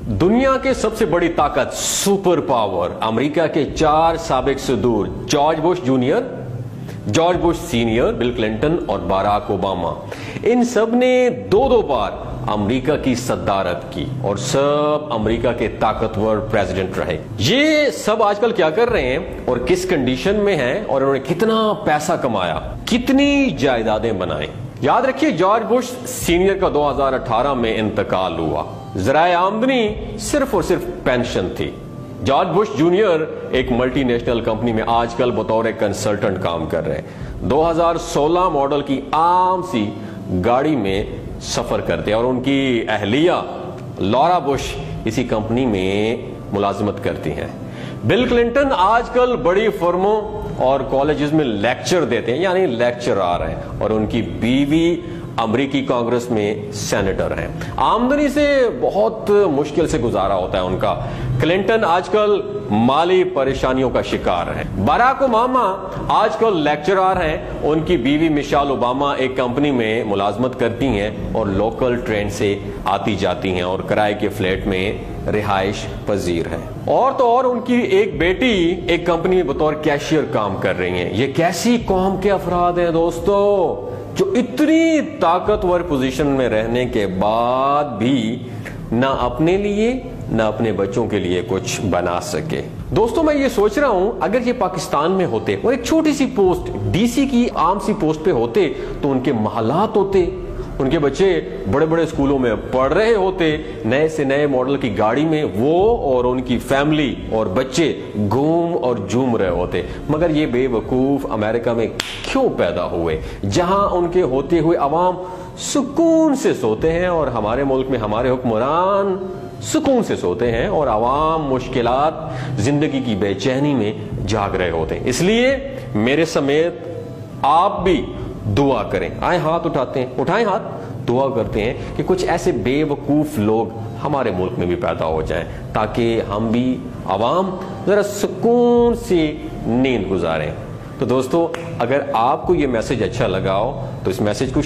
दुनिया के सबसे बड़ी ताकत, सुपर पावर, अमेरिका के 4 साबिक सदूर George Bush junior, George Bush senior, Bill Clinton और बराक ओबामा, इन सब ने दो बार अमेरिका की सदारत की और सब अमेरिका के ताकतवर प्रेसिडेंट रहे। ये सब आजकल क्या कर रहे हैं और किस कंडीशन में हैं और उन्होंने कितना पैसा कमाया, कितनी जायदादें बनाई। याद रखिए, जॉर्ज बुश सीनियर का 2018 में इंतकाल हुआ। ज़राए आमदनी सिर्फ और सिर्फ पेंशन थी। जॉर्ज बुश जूनियर एक मल्टीनेशनल कंपनी में आजकल बतौर कंसल्टेंट काम कर रहे हैं। 2016 मॉडल की आम सी गाड़ी में सफर करते हैं और उनकी अहलिया लॉरा बुश इसी कंपनी में मुलाजिमत करती हैं। बिल क्लिंटन आजकल बड़ी फर्मों और कॉलेजेस में लेक्चर देते हैं, यानी लेक्चरर हैं, और उनकी बीवी अमेरिकी कांग्रेस में सेनेटर हैं। आमदनी से बहुत मुश्किल से गुजारा होता है उनका। क्लिंटन आजकल माली परेशानियों का शिकार हैं। बराक ओबामा आजकल लेक्चरर हैं, उनकी बीवी मिशेल ओबामा एक कंपनी में मुलाजमत करती हैं और लोकल ट्रेन से आती जाती हैं और किराए के फ्लैट में रिहाइश पजीर है। और तो और उनकी एक बेटी एक कंपनी में बतौर कैशियर काम कर रही हैं। ये कैसी कौम के अफराद हैं दोस्तों, जो इतनी ताकतवर पोजीशन में रहने के बाद भी ना अपने लिए ना अपने बच्चों के लिए कुछ बना सके। दोस्तों, मैं ये सोच रहा हूं, अगर ये पाकिस्तान में होते और एक छोटी सी पोस्ट डीसी की आम सी पोस्ट पे होते तो उनके महलात होते, उनके बच्चे बड़े बड़े स्कूलों में पढ़ रहे होते, नए से नए मॉडल की गाड़ी में वो और उनकी फैमिली और बच्चे घूम और झूम रहे होते। मगर ये बेवकूफ अमेरिका में क्यों पैदा हुए, जहां उनके होते हुए अवाम सुकून से सोते हैं और हमारे मुल्क में हमारे हुक्मरान सुकून से सोते हैं और अवाम मुश्किलात जिंदगी की बेचैनी में जाग रहे होते हैं। इसलिए मेरे समेत आप भी दुआ करें। आए हाथ उठाते हैं, उठाएं हाथ, दुआ करते हैं कि कुछ ऐसे बेवकूफ लोग हमारे मुल्क में भी पैदा हो जाएं, ताकि हम भी अवाम जरा सुकून से नींद गुजारें। तो दोस्तों, अगर आपको ये मैसेज अच्छा लगा हो तो इस मैसेज को